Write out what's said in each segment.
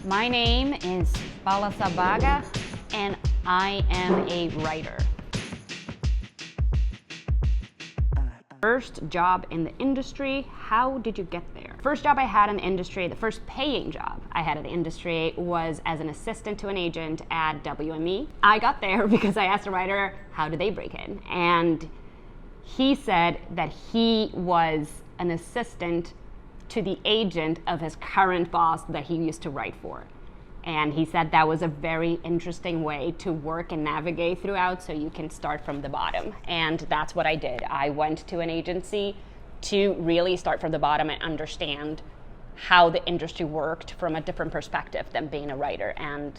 My name is Paula Sabbaga, and I am a writer. First job in the industry, how did you get there? First job I had in the industry, the first paying job I had in the industry was as an assistant to an agent at WME. I got there because I asked a writer, how do they break in? And he said that he was an assistant to the agent of his current boss that he used to write for. And he said that was a very interesting way to work and navigate throughout, so you can start from the bottom. And that's what I did. I went to an agency to really start from the bottom and understand how the industry worked from a different perspective than being a writer. And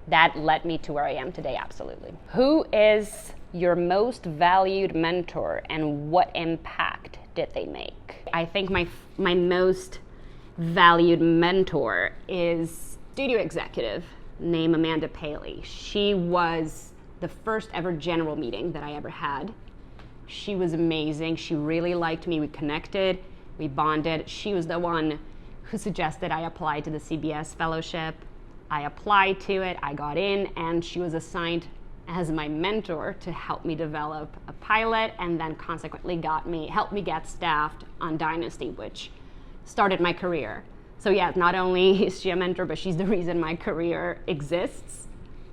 that led me to where I am today, absolutely. Who is your most valued mentor and what impact did they make? I think my most valued mentor is studio executive named Amanda Paley. She was the first ever general meeting that I ever had. She was amazing. She really liked me. We connected, we bonded. She was the one who suggested I apply to the CBS fellowship. I applied to it, I got in, and she was assigned as my mentor to help me develop a pilot, and then consequently helped me get staffed on Dynasty, which started my career. So yeah, not only is she a mentor, but she's the reason my career exists,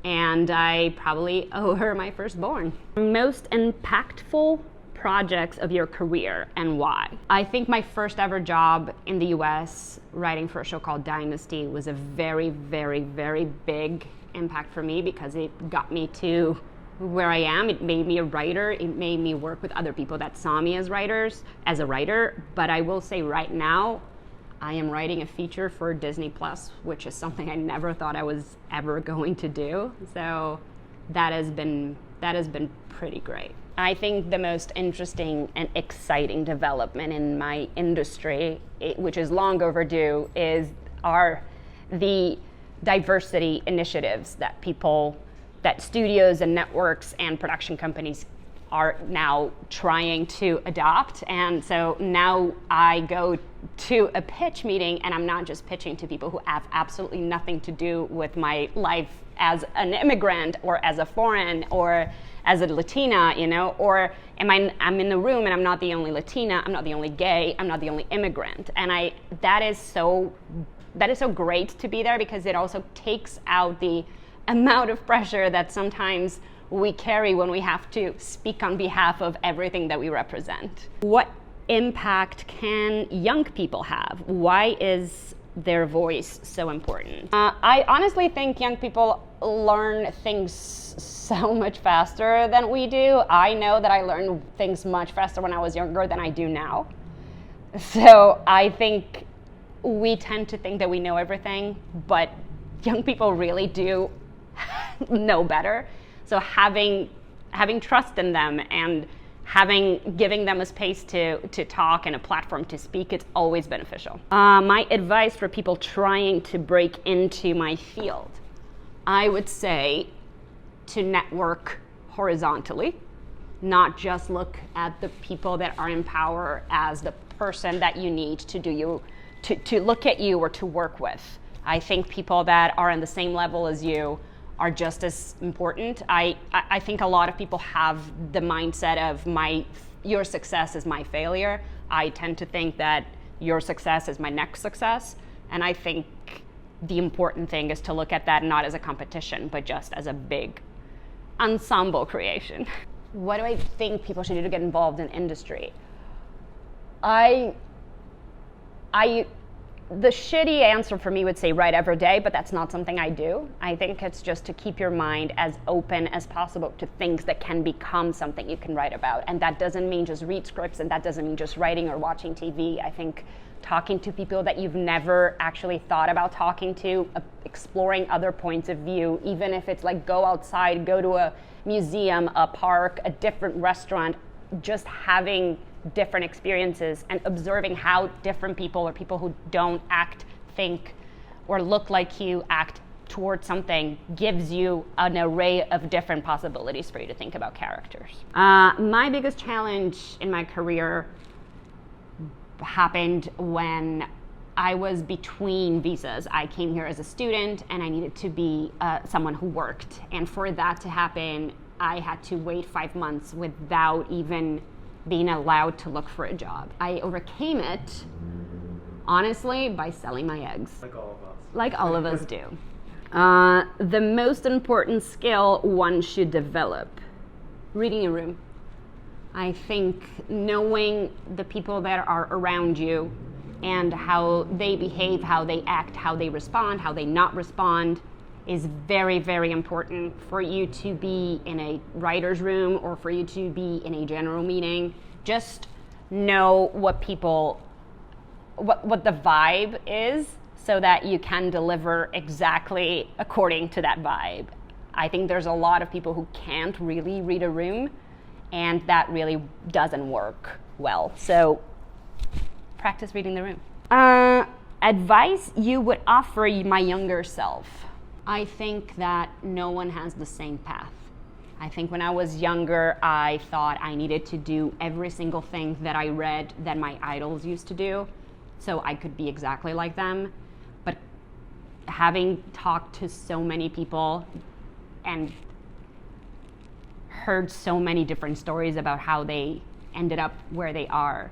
and I probably owe her my firstborn. Most impactful projects of your career and why? I think my first ever job in the US writing for a show called Dynasty was a very, very, very big impact for me because it got me to where I am. It made me a writer. It made me work with other people that saw me as a writer. But I will say right now, I am writing a feature for Disney Plus, which is something I never thought I was ever going to do. So that has been pretty great. I think the most interesting and exciting development in my industry, which is long overdue, are the diversity initiatives that studios and networks and production companies are now trying to adopt. And so now I go to a pitch meeting and I'm not just pitching to people who have absolutely nothing to do with my life as an immigrant or as a foreign or as a Latina, or I'm in the room and I'm not the only Latina, I'm not the only gay, I'm not the only immigrant. And that is so great to be there because it also takes out the amount of pressure that sometimes we carry when we have to speak on behalf of everything that we represent. What impact can young people have? Why is their voice so important? I honestly think young people learn things so much faster than we do. I know that I learned things much faster when I was younger than I do now. So I think we tend to think that we know everything, but young people really do know better. So having trust in them and giving them a space to talk and a platform to speak, it's always beneficial. My advice for people trying to break into my field, I would say to network horizontally, not just look at the people that are in power as the person that you need to look at you or to work with. I think people that are on the same level as you are just as important. I think a lot of people have the mindset of your success is my failure. I tend to think that your success is my next success. And I think the important thing is to look at that not as a competition, but just as a big ensemble creation. What do I think people should do to get involved in industry? The shitty answer for me would say write every day, but that's not something I do. I think it's just to keep your mind as open as possible to things that can become something you can write about. And that doesn't mean just read scripts, and that doesn't mean just writing or watching TV. I think talking to people that you've never actually thought about talking to, exploring other points of view, even if it's like go outside, go to a museum, a park, a different restaurant, just having different experiences and observing how different people or people who don't act, think, or look like you act towards something gives you an array of different possibilities for you to think about characters. My biggest challenge in my career happened when I was between visas. I came here as a student and I needed to be someone who worked. And for that to happen, I had to wait 5 months without even being allowed to look for a job. I overcame it, honestly, by selling my eggs. Like all of us. Like all of us do. The most important skill one should develop: reading a room. I think knowing the people that are around you and how they behave, how they act, how they respond, how they not respond is very, very important for you to be in a writer's room or for you to be in a general meeting. Just know what people, what the vibe is so that you can deliver exactly according to that vibe. I think there's a lot of people who can't really read a room, and that really doesn't work well. So practice reading the room. Advice you would offer my younger self. I think that no one has the same path. I think when I was younger, I thought I needed to do every single thing that I read that my idols used to do, so I could be exactly like them. But having talked to so many people and heard so many different stories about how they ended up where they are,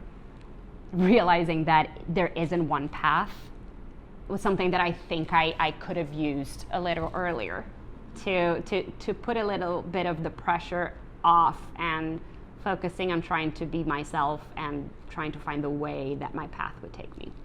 realizing that there isn't one path was something that I think I could have used a little earlier to put a little bit of the pressure off and focusing on trying to be myself and trying to find the way that my path would take me.